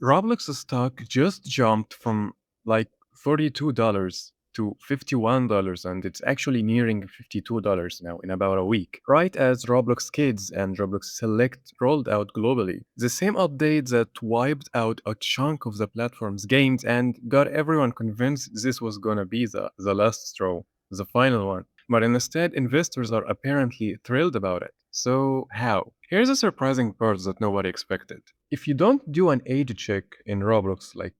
Roblox stock just jumped from like $42 to $51, and it's actually nearing $52 now in about a week. Right as Roblox Kids and Roblox Select rolled out globally, the same update that wiped out a chunk of the platform's games and got everyone convinced this was gonna be the last straw, the final one. But instead, investors are apparently thrilled about it. So, how? Here's a surprising part that nobody expected. If you don't do an age check in Roblox, like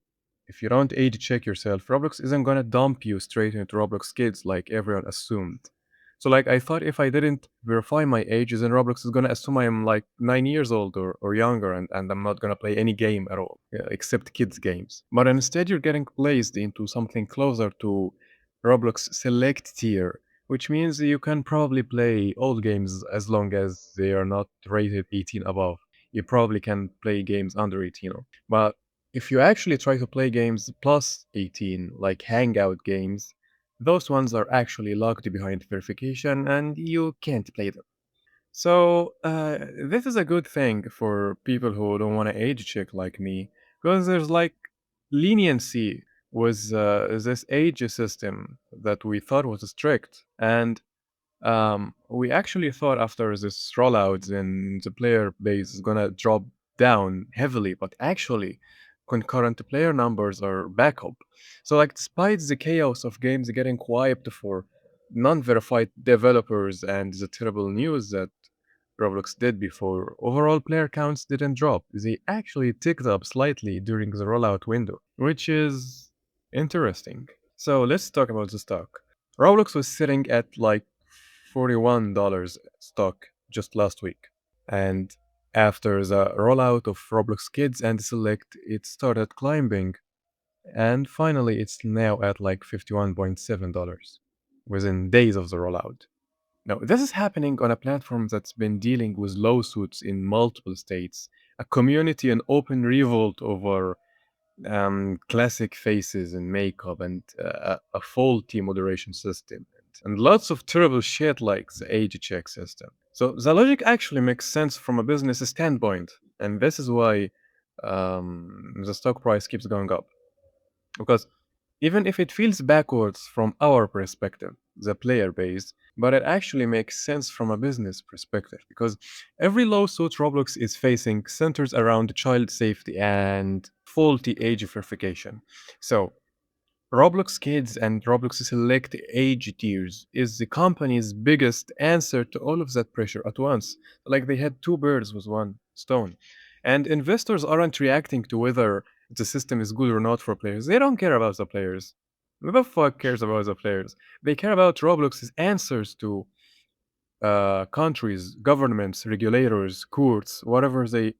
if you don't age check yourself, Roblox isn't gonna dump you straight into Roblox Kids like everyone assumed. So like I thought if I didn't verify my age, then Roblox is gonna assume I'm like 9 years old or younger and I'm not gonna play any game at all, yeah, except kids games. But instead you're getting placed into something closer to Roblox Select tier, which means you can probably play old games as long as they are not rated 18 above. You probably can play games under 18. But if you actually try to play games plus 18, like hangout games, those ones are actually locked behind verification and you can't play them. So, this is a good thing for people who don't want to age check like me, because there's like leniency with this age system that we thought was strict. And we actually thought after this rollout, then the player base is gonna drop down heavily, but actually, concurrent player numbers are back up. So, like, despite the chaos of games getting wiped for non-verified developers and the terrible news that Roblox did before, overall player counts didn't drop. They actually ticked up slightly during the rollout window, which is interesting. So let's talk about the stock. Roblox was sitting at like $41 stock just last week. And after the rollout of Roblox Kids and Select, it started climbing. And finally, it's now at like $51.7 within days of the rollout. Now, this is happening on a platform that's been dealing with lawsuits in multiple states, a community and open revolt over classic faces and makeup, and a faulty moderation system, and lots of terrible shit like the age check system. So the logic actually makes sense from a business standpoint, and this is why the stock price keeps going up. Because even if it feels backwards from our perspective, the player base, but it actually makes sense from a business perspective because every lawsuit Roblox is facing centers around child safety and faulty age verification. So, Roblox Kids and Roblox Select age tiers is the company's biggest answer to all of that pressure at once. Like they had two birds with one stone. And investors aren't reacting to whether the system is good or not for players. They don't care about the players. Who the fuck cares about the players? They care about Roblox's answers to countries, governments, regulators, courts, whatever they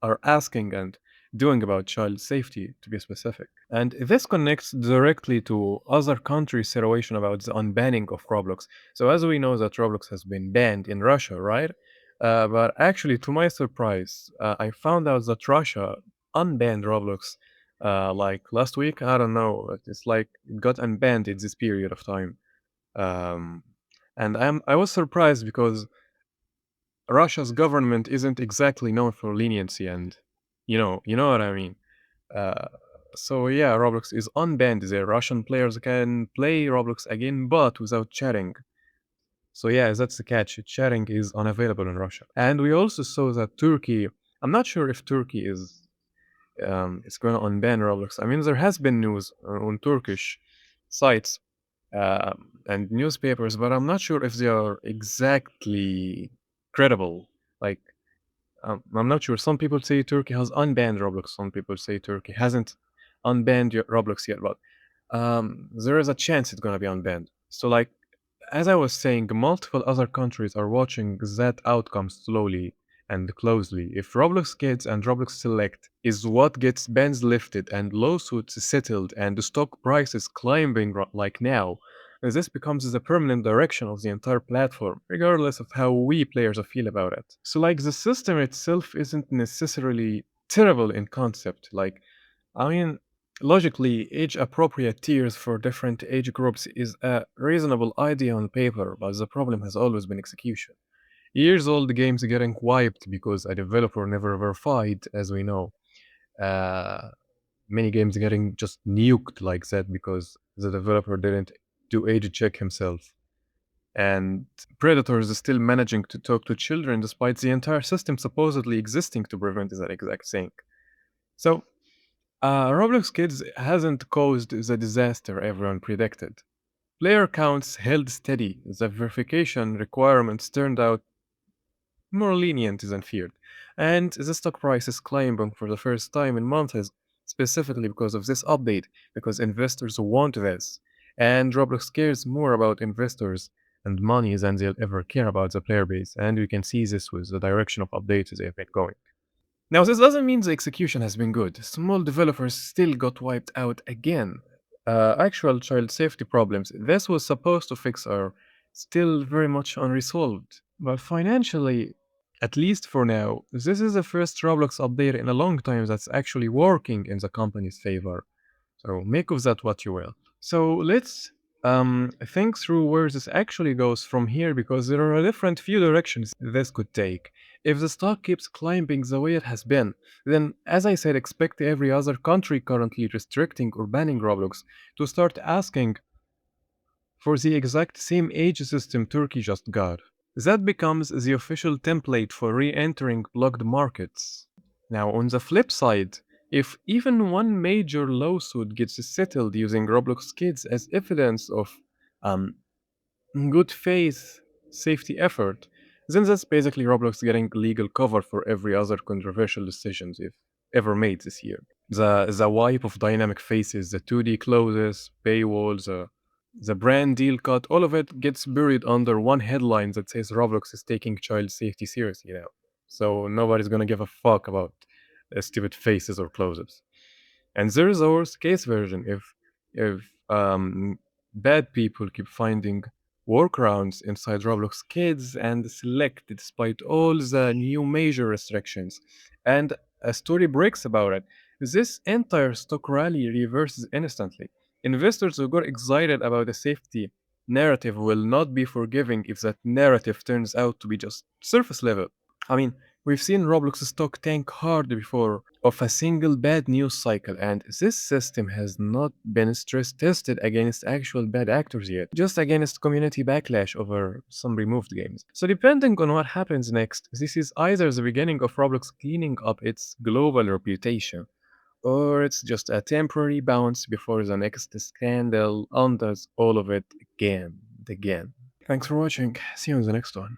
are asking and doing about child safety, to be specific. And this connects directly to other countries' situation about the unbanning of Roblox. So, as we know, that Roblox has been banned in Russia, right? But actually, to my surprise, I found out that Russia unbanned Roblox like last week. I don't know. It's like it got unbanned in this period of time. Um, and I was surprised because Russia's government isn't exactly known for leniency, and you know what I mean. Uh, so yeah, Roblox is unbanned. The Russian players can play Roblox again, but without chatting. So yeah, that's the catch. Chatting is unavailable in Russia, and we also saw that Turkey. I'm not sure if Turkey is going to unban Roblox. I mean, there has been news on Turkish sites and newspapers, but I'm not sure if they are exactly credible. Like, I'm not sure. Some people say Turkey has unbanned Roblox. Some people say Turkey hasn't unbanned Roblox yet, but there is a chance it's gonna be unbanned. So, like, as I was saying, multiple other countries are watching that outcome slowly and closely. If Roblox Kids and Roblox Select is what gets bans lifted and lawsuits settled and the stock prices climbing like now, this becomes the permanent direction of the entire platform, regardless of how we players feel about it. So, like, the system itself isn't necessarily terrible in concept. Like, I mean, logically, age appropriate tiers for different age groups is a reasonable idea on paper, but the problem has always been execution. Years old games getting wiped because a developer never verified, as we know. uh, many games getting just nuked like that because the developer didn't do age check himself. And predators are still managing to talk to children despite the entire system supposedly existing to prevent that exact thing. So, Roblox Kids hasn't caused the disaster everyone predicted. Player counts held steady, the verification requirements turned out more lenient than feared, and the stock price is climbing for the first time in months, specifically because of this update, because investors want this. And Roblox cares more about investors and money than they'll ever care about the player base, and we can see this with the direction of updates they've been going. Now, this doesn't mean the execution has been good. Small developers still got wiped out again. Actual child safety problems this was supposed to fix are still very much unresolved. But financially, at least for now, this is the first Roblox update in a long time that's actually working in the company's favor. So make of that what you will. So let's think through where this actually goes from here because there are a different few directions this could take. If the stock keeps climbing the way it has been, then as I said, expect every other country currently restricting or banning Roblox to start asking for the exact same age system Turkey just got. That becomes the official template for re entering blocked markets. Now, on the flip side, if even one major lawsuit gets settled using Roblox Kids as evidence of um, good faith safety effort, then that's basically Roblox getting legal cover for every other controversial decisions they've ever made this year. The wipe of dynamic faces, the 2D closes, paywalls, the brand deal cut, all of it gets buried under one headline that says Roblox is taking child safety seriously now. So nobody's gonna give a fuck about stupid faces or closes. And there is a worst case version if bad people keep finding workarounds inside Roblox Kids and Select despite all the new major restrictions. And a story breaks about it. This entire stock rally reverses instantly. Investors who got excited about the safety narrative will not be forgiving if that narrative turns out to be just surface level. I mean, we've seen Roblox stock tank hard before of a single bad news cycle, and this system has not been stress tested against actual bad actors yet, just against community backlash over some removed games. So, depending on what happens next, this is either the beginning of Roblox cleaning up its global reputation, or it's just a temporary bounce before the next scandal undoes all of it again and again. Thanks for watching. See you in the next one.